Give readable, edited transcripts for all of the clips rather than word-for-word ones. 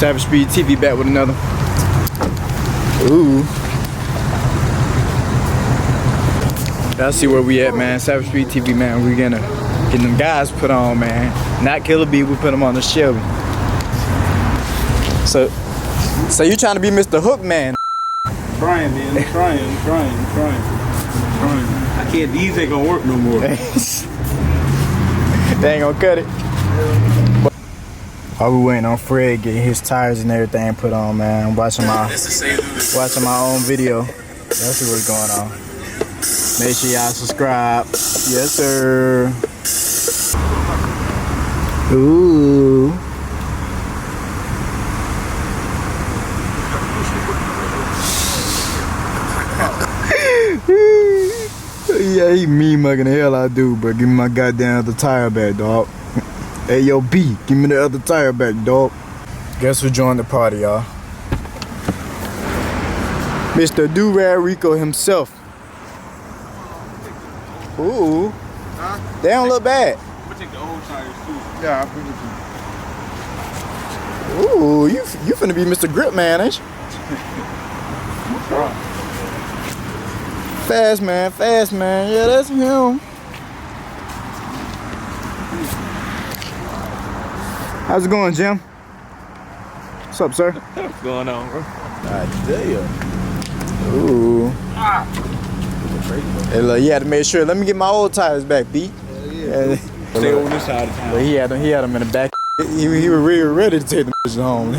Savage Speed TV back with another. Ooh. Y'all see where we at, man. Savage Speed TV, man. We gonna get them guys put on, man. Not Killer B, we put them on the Shelby. So you trying to be Mr. Hook, man? Trying, man. I'm trying. I can't. These ain't gonna work no more. They ain't gonna cut it. While we waiting on Fred getting his tires and everything put on, man. I'm watching my own video. That's what's going on. Make sure y'all subscribe. Yes, sir. Ooh. Yeah, he mean mugging the hell I do, bro. Give me my goddamn other tire back, dog. Hey, yo, B, give me the other tire back, dog. Guess who joined the party, y'all? Mr. Do-Rad Rico himself. Ooh. Huh? They don't look bad. I'm gonna take the old tires too. Yeah, I think ooh, you finna be Mr. Grip Man, ain't you? Fast man. Yeah, that's him. How's it going, Jim? What's up, sir? What's going on, bro? God damn. Ooh. Hey, look, he had to make sure. Let me get my old tires back, B. Yeah. Stay on this side of town. But he had them in the back. He was really ready to take the bitches home.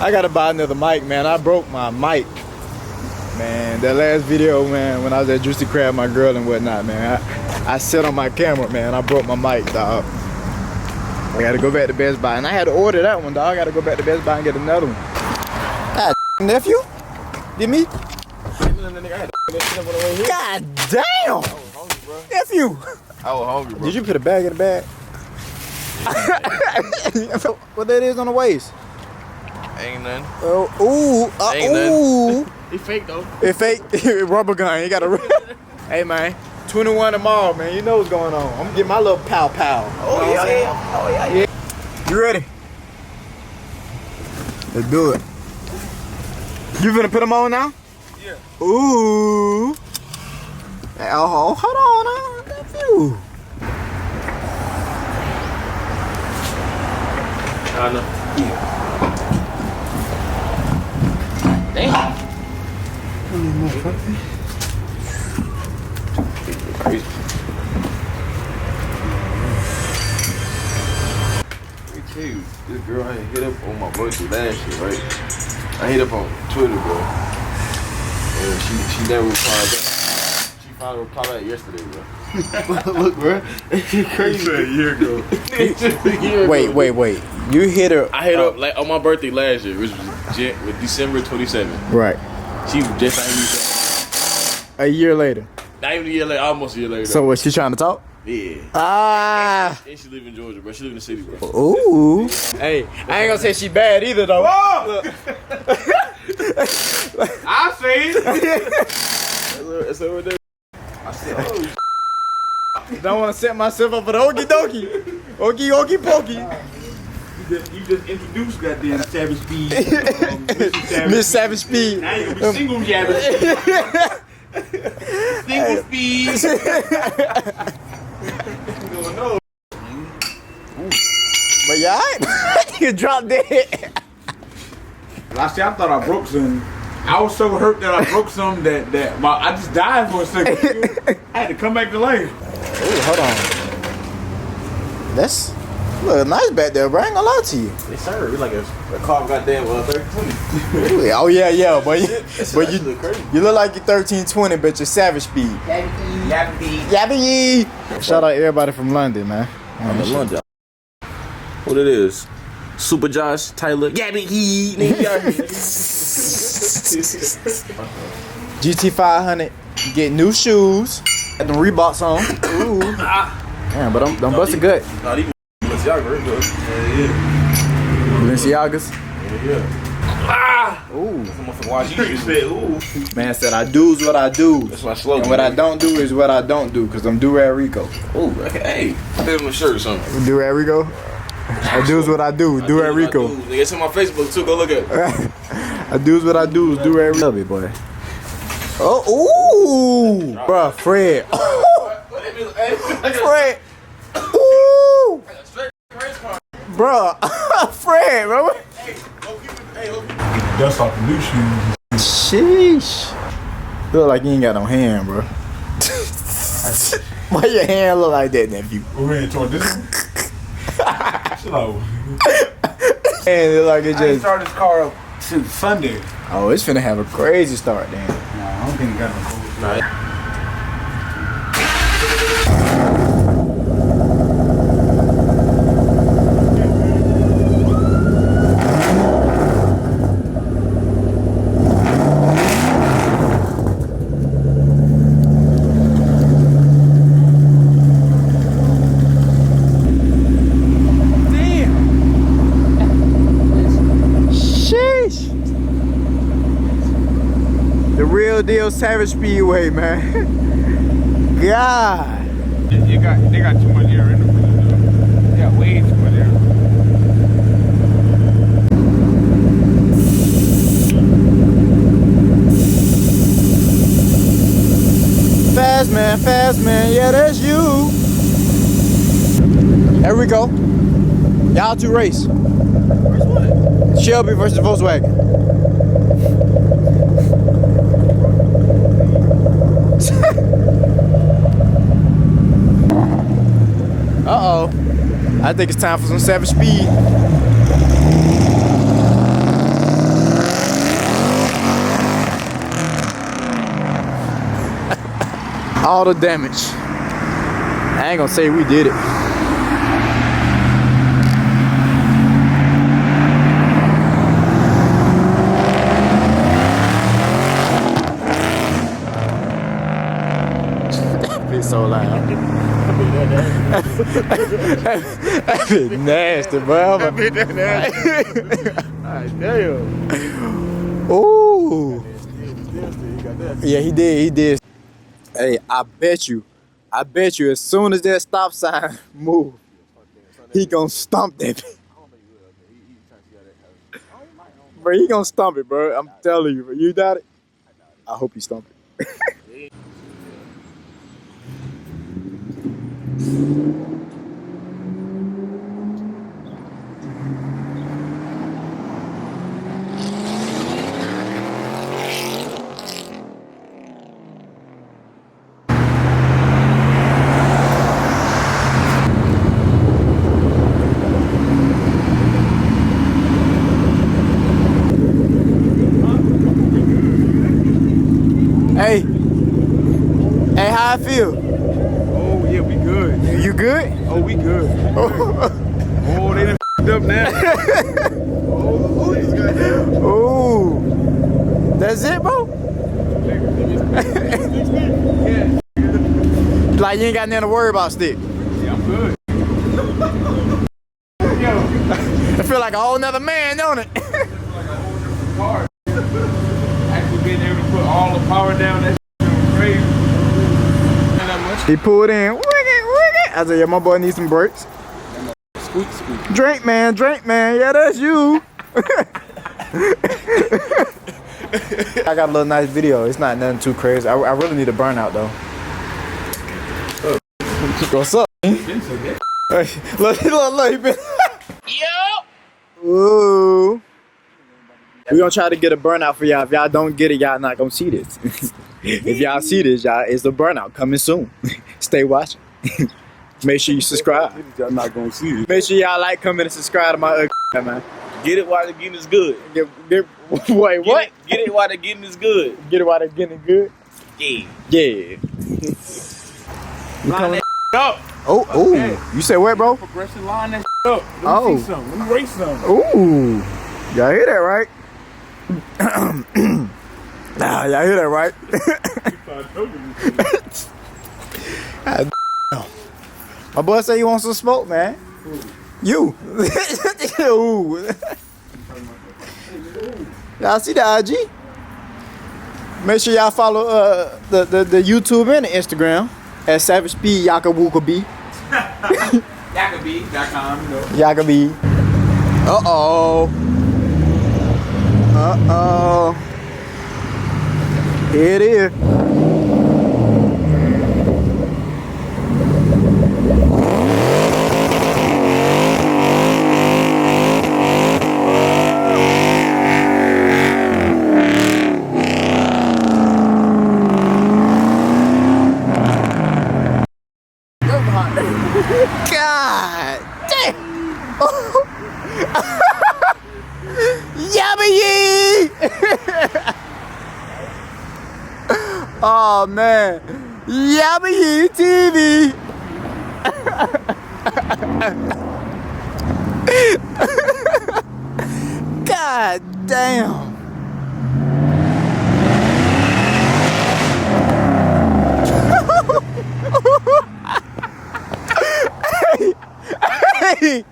I gotta buy another mic, man. I broke my mic. Man, that last video, man, when I was at Juicy Crab, my girl and whatnot, man, I set on my camera, man. I broke my mic, dog. I gotta go back to Best Buy, and I had to order that one, dog. I gotta go back to Best Buy and get another one. God, nephew? Did me? God damn! Nephew! I was hungry, bro. Did you put a bag in the bag? What that is on the waist? Ain't nothing. Ain't nothing. It fake though. It fake. Rubber gun. You gotta. Hey man, 21 tomorrow, man. You know what's going on. I'm gonna get my little pow. Oh yeah. You ready? Let's do it. You finna put them on now? Yeah. Ooh. Oh, hold on, nephew. I know. Yeah. Damn. Crazy. Let me tell you, this girl I hit up on my birthday last year, right? I hit up on Twitter, bro. And she never replied back. She finally replied back yesterday, bro. Look, bro. It's crazy. A year ago. Wait. You hit her. I hit up like on my birthday last year, which was December 27th. Right. She was just A year later. not even a year later, almost a year later. So was she trying to talk? Yeah. Ah. And she live in Georgia, bro. She live in the city, bro. Ooh. Hey, I ain't gonna say she bad either though. I say it. That's over there. I said, oh. Don't want to set myself up for the okie dokie. Okie pokey. You just introduced goddamn Savage Speed. Miss Savage Speed. Now you gonna be single Savage Single Speed. But yeah, you dropped dead. Last year I thought I broke some. I was so hurt that I broke some that I just died for a second. I had to come back to life. Ooh, hold on. That's look nice back there, bro. I ain't gonna lie to you. Yes, sir. It's like a car goddamn 1320. Oh yeah, but you crazy. you look like you're 1320, but you're Savage Speed. Yabby. Shout out everybody from London, man. I'm in London. What it is? Super Josh, Tyler, Gabby, Gt500 get new shoes. Got them Reeboks on. Ooh. Damn, but don't bust a gut. Not even Balenciaga, bro. Yeah. Balenciagas. Ah! Ooh. Ooh. Man said I do's what I do. That's my slogan. And what I don't do is what I don't do, cause I'm Do-Rad Rico. Ooh, hey, put him a shirt or something. Do-Rad Rico? I do what I do. Do at Rico. It's on my Facebook too. Go look at it. I do what I do. Do at Rico. Love it, boy. Oh, ooh, bruh, Fred. Fred. Ooh, bruh, Fred, bro. Dust off the new shoes. Sheesh. Look like you ain't got no hand, bro. Why your hand look like that, nephew? We're heading toward this one. Slow. And it look like it I ain't just. started this car up since Sunday. Oh, it's finna have a crazy start, then. Nah, I don't think it got no cold. Right. Real deal Savage Speedway, man. God. They got too much air in them. They got way too much air. Fast man, yeah, that's you. There we go. Y'all two race. Where's what? Shelby versus Volkswagen. Uh-oh. I think it's time for some Savage Speed. All the damage. I ain't gonna say we did it. It's so loud. That bit nasty, bro. That bit that nasty. Damn. Ooh. Yeah, he did. Hey, I bet you, as soon as that stop sign move, he gonna stomp that bitch. Bro, he gonna stomp it, bro. I'm telling you, bro. You doubt it? I hope he stomp it. Hey, how I feel? Oh yeah, we good. You good? Oh, we good. Oh, they done f***ed up now. Ooh, that's it, bro? Like you ain't got nothing to worry about, stick. Yeah, I'm good. Yo, I feel like a whole nother man, don't it? like a whole different car. Actually being able to put all the power down, that shit was crazy. Ain't that much. He pulled in. Wiggy. I said, yeah, my boy needs some brakes. Squeak. Drink, man. Yeah, that's you. I got a little nice video. It's not nothing too crazy. I really need a burnout, though. What's up? Look, he been. Yo. Ooh. We gonna try to get a burnout for y'all. If y'all don't get it, y'all not gonna see this. If y'all see this, y'all, it's a burnout coming soon. Stay watching. Make sure you subscribe. Y'all not gonna see it. Make sure y'all like, comment, and subscribe to my man. Get it while the getting is good. Wait, what? Get it while the getting is good. Get it while they're getting it good? Yeah. Yeah. You coming? Up. Oh, Hey. you said what, bro? Progression line that up. Let Oh. me see something. Let me race something. Ooh. Y'all hear that, right? Nah, y'all hear that, right? God damn. My boy say you want some smoke, man. You. Ooh. Y'all see the IG? Make sure y'all follow the YouTube and the Instagram at Savage Speed Yaka Wooka B. Gt500.com, you know. Yagabe. Uh-oh. Uh-oh. Here it is. God damn! Yabba yee! Oh man, Yabba yee TV! God damn! Hey!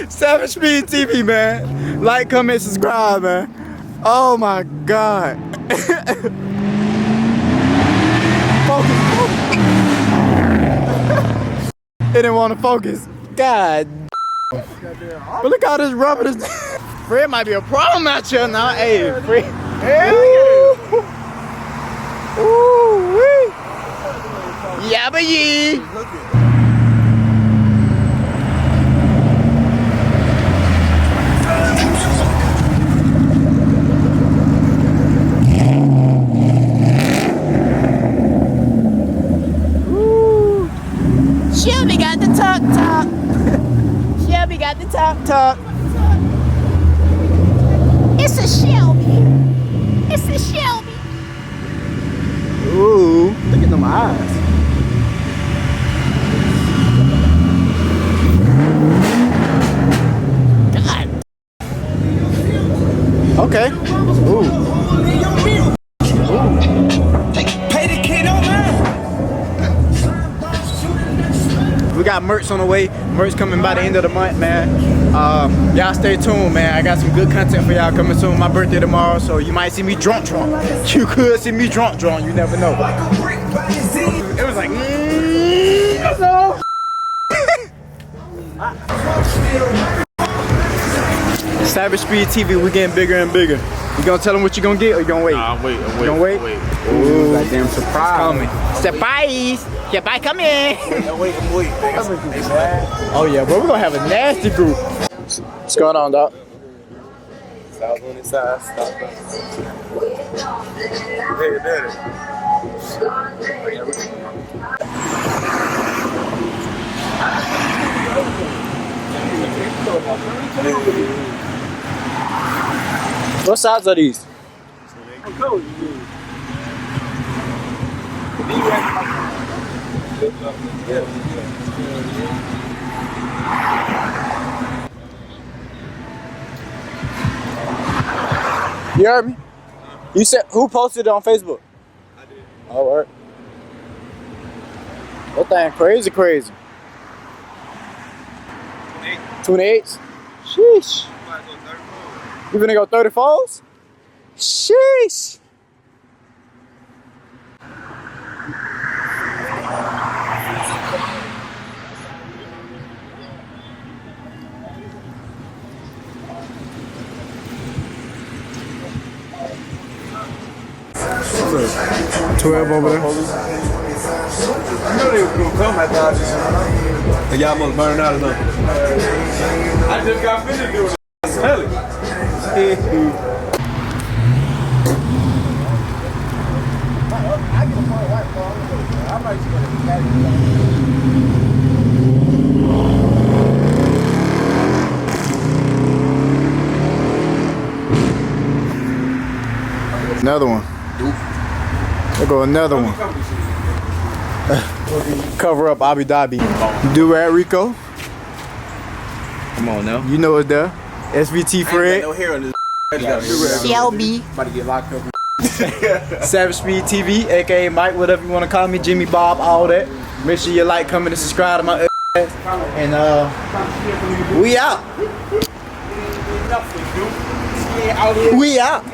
Savage Speed TV, man. Like, comment, subscribe, man. Oh my God. Focus, focus. It didn't want to focus. God. But look how this rubber is. Fred might be a problem out here now. Hey, Fred. Ooh. Ooh wee. Yabba yee. Ooh. Shelby got the talk. Shelby got the talk. It's a Shelby. It's a Shelby. Ooh, look at them eyes. God. Okay. Ooh. Pay the kid on mine. We got merch on the way. Merch coming by the end of the month, man. Y'all stay tuned, man. I got some good content for y'all coming soon. My birthday tomorrow, so you might see me drunk. You could see me drunk. You never know. It was like, so. Savage Speed TV, we getting bigger and bigger. You gonna tell them what you gonna get, or you gonna wait? Nah, I'm waiting. You gonna wait? Ooh, goddamn surprise. Coming. Surprise! Surprise, come in. I'm waiting. Oh yeah, bro, we're gonna have a nasty group. What's going on, dog? South on the side, stop. Hey, daddy. What size are these? You heard me? You said, who posted it on Facebook? I did. All right. That thing crazy. 28s? Sheesh. You gonna go 34s? Sheesh. Look, 12 over there. I know they were gonna come after I just. And y'all must burn out enough. I just got finished doing it. I smell it. Another one. There go another one. Cover up Abu Dhabi. Do-Rag Rico. Come on now. You know it's there. SVT Fred. No hair on this. Shelby. About to get locked up. Savage Speed TV, aka Mike, whatever you want to call me, Jimmy Bob, all that. Make sure you like, comment, and subscribe to my ass. And we out. We out.